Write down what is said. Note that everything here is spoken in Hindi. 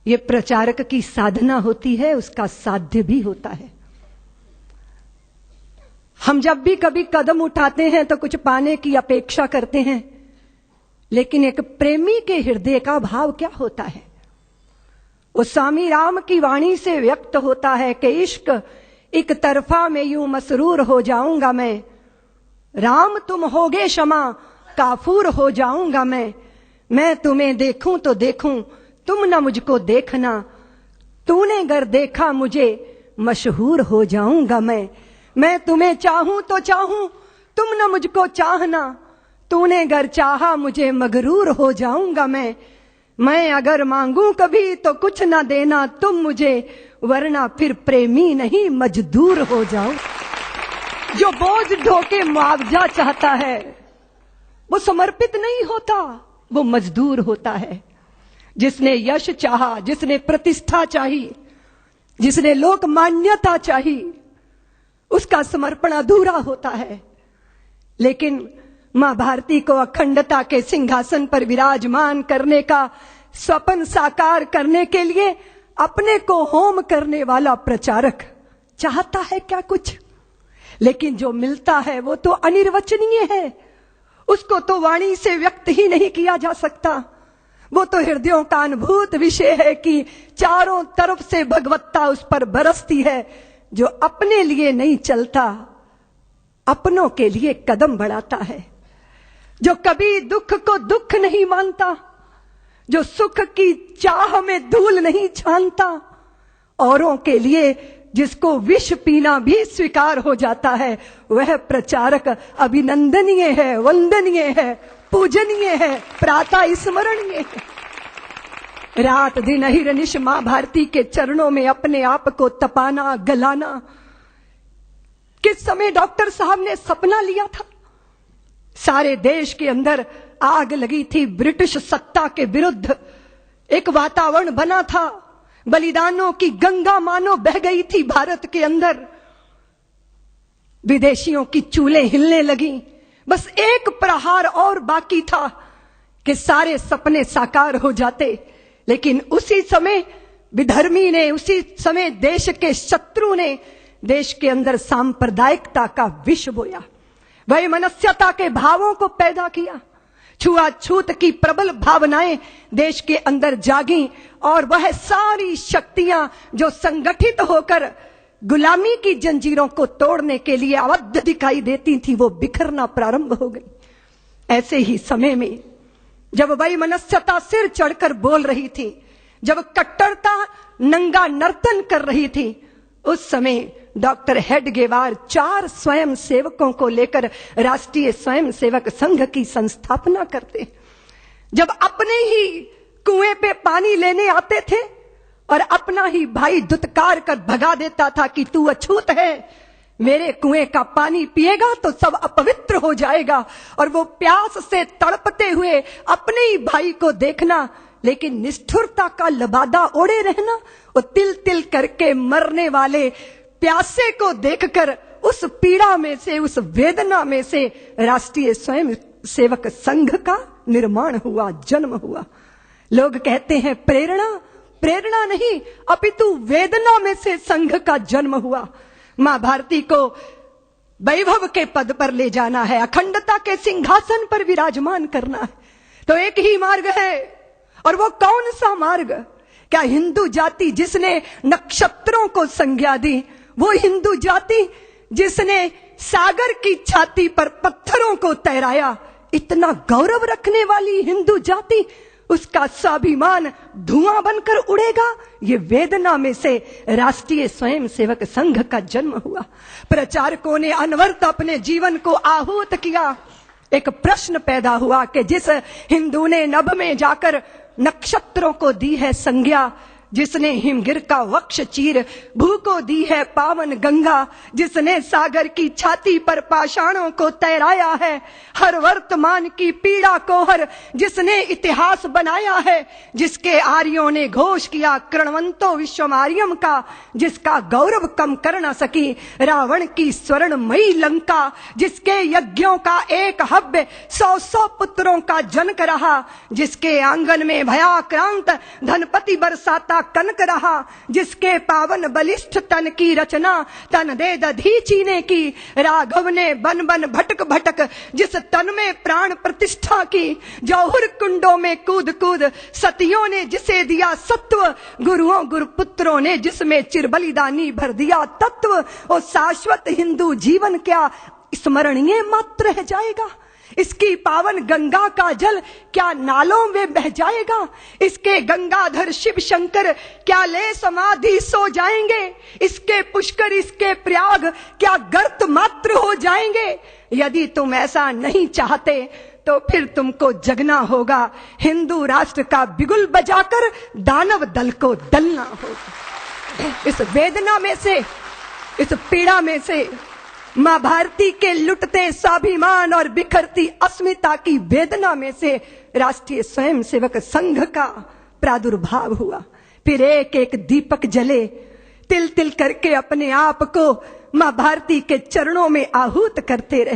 ये प्रचारक की साधना होती है, उसका साध्य भी होता है। हम जब भी कभी कदम उठाते हैं तो कुछ पाने की अपेक्षा करते हैं, लेकिन एक प्रेमी के हृदय का भाव क्या होता है? वो स्वामी राम की वाणी से व्यक्त होता है कि इश्क एक तरफा में यूं मसरूर हो जाऊंगा मैं, राम तुम होगे क्षमा काफूर हो जाऊंगा मैं तुम्हें देखूं तो देखूं तुम न मुझको देखना, तूने गर देखा मुझे मशहूर हो जाऊंगा मैं तुम्हें चाहूं तो चाहूं तुम न मुझको चाहना, तूने गर चाहा मुझे मगरूर हो जाऊंगा मैं अगर मांगू कभी तो कुछ ना देना तुम मुझे, वरना फिर प्रेमी नहीं मजदूर हो जाऊं। जो बोझ ढोके मुआवजा चाहता है वो समर्पित नहीं होता, वो मजदूर होता है। जिसने यश चाहा, जिसने प्रतिष्ठा चाहिए, जिसने लोक मान्यता चाहिए, उसका समर्पण अधूरा होता है। लेकिन मां भारती को अखंडता के सिंहासन पर विराजमान करने का स्वप्न साकार करने के लिए अपने को होम करने वाला प्रचारक चाहता है क्या कुछ? लेकिन जो मिलता है वो तो अनिर्वचनीय है, उसको तो वाणी से व्यक्त ही नहीं किया जा सकता। वो तो हृदयों का अनुभूत विषय है कि चारों तरफ से भगवत्ता उस पर बरसती है। जो अपने लिए नहीं चलता, अपनों के लिए कदम बढ़ाता है, जो कभी दुख को दुख नहीं मानता, जो सुख की चाह में धूल नहीं छानता, औरों के लिए जिसको विष पीना भी स्वीकार हो जाता है, वह प्रचारक अभिनंदनीय है, वंदनीय है, पूजनीय है, प्रातः स्मरणीय है। रात दिन अहिर्निश मां भारती के चरणों में अपने आप को तपाना, गलाना। किस समय डॉक्टर साहब ने सपना लिया था? सारे देश के अंदर आग लगी थी, ब्रिटिश सत्ता के विरुद्ध एक वातावरण बना था, बलिदानों की गंगा मानो बह गई थी भारत के अंदर, विदेशियों की चूल्हे हिलने लगी। बस एक प्रहार और बाकी था कि सारे सपने साकार हो जाते। लेकिन उसी समय विधर्मी ने, उसी समय देश के शत्रु ने देश के अंदर सांप्रदायिकता का विष बोया, वैमनस्यता के भावों को पैदा किया, छुआछूत की प्रबल भावनाएं देश के अंदर जागी, और वह सारी शक्तियां जो संगठित होकर गुलामी की जंजीरों को तोड़ने के लिए आबद्ध दिखाई देती थी, वो बिखरना प्रारंभ हो गई। ऐसे ही समय में जब वैमनस्यता सिर चढ़कर बोल रही थी, जब कट्टरता नंगा नर्तन कर रही थी, उस समय डॉक्टर हेडगेवार 4 स्वयं सेवकों को लेकर राष्ट्रीय स्वयं सेवक संघ की संस्थापना करते। जब अपने ही कुएं पे पानी लेने आते थे और अपना ही भाई दुत्कार कर भगा देता था कि तू अछूत है, मेरे कुएं का पानी पिएगा तो सब अपवित्र हो जाएगा, और वो प्यास से तड़पते हुए अपने ही भाई को देखना, लेकिन निष्ठुरता का लबादा ओढ़े रहना, वो तिल तिल करके मरने वाले प्यासे को देखकर उस पीड़ा में से, उस वेदना में से राष्ट्रीय स्वयं सेवक संघ का निर्माण हुआ, जन्म हुआ। लोग कहते हैं प्रेरणा, प्रेरणा नहीं अपितु वेदना में से संघ का जन्म हुआ। मां भारती को वैभव के पद पर ले जाना है, अखंडता के सिंहासन पर विराजमान करना है, तो एक ही मार्ग है। और वो कौन सा मार्ग? क्या हिंदू जाति जिसने नक्षत्रों को संज्ञा दी, वो हिंदू जाति जिसने सागर की छाती पर पत्थरों को तैराया, इतना गौरव रखने वाली हिंदू जाति, उसका स्वाभिमान धुआं बनकर उड़ेगा? ये वेदना में से राष्ट्रीय स्वयं सेवक संघ का जन्म हुआ। प्रचारकों ने अनवरत अपने जीवन को आहूत किया। एक प्रश्न पैदा हुआ कि जिस हिंदू ने नभ में जाकर नक्षत्रों को दी है संज्ञा, जिसने हिमगिर का वक्ष चीर भू को दी है पावन गंगा, जिसने सागर की छाती पर पाषाणों को तैराया है, हर वर्तमान की पीड़ा को हर जिसने इतिहास बनाया है, जिसके आर्यों ने घोष किया कृणवंतो विश्वमार्यम का, जिसका गौरव कम कर न सकी रावण की स्वर्णमयी लंका, जिसके यज्ञों का एक हव्य 100 पुत्रों का जनक रहा, जिसके आंगन में भयाक्रांत धनपति बरसाता कनक रहा, जिसके पावन बलिष्ठ तन की रचना तन दे दधीची ने की, राघव ने बन बन भटक भटक जिस तन में प्राण प्रतिष्ठा की, जौहर कुंडों में कूद कूद सतियों ने जिसे दिया सत्व, गुरुओं गुरुपुत्रों ने जिसमें चिर बलिदानी भर दिया तत्व, और शाश्वत हिंदू जीवन क्या स्मरणीय मात्र रह जाएगा? इसकी पावन गंगा का जल क्या नालों में बह जाएगा? इसके गंगाधर शिव शंकर क्या ले समाधि सो जाएंगे? इसके पुष्कर इसके प्रयाग क्या गर्त मात्र हो जाएंगे? यदि तुम ऐसा नहीं चाहते तो फिर तुमको जगना होगा, हिंदू राष्ट्र का बिगुल बजाकर दानव दल को दलना होगा। इस वेदना में से, इस पीड़ा में से मां भारती के लुटते स्वाभिमान और बिखरती अस्मिता की वेदना में से राष्ट्रीय स्वयंसेवक संघ का प्रादुर्भाव हुआ। फिर एक एक दीपक जले, तिल तिल करके अपने आप को मां भारती के चरणों में आहूत करते रहे।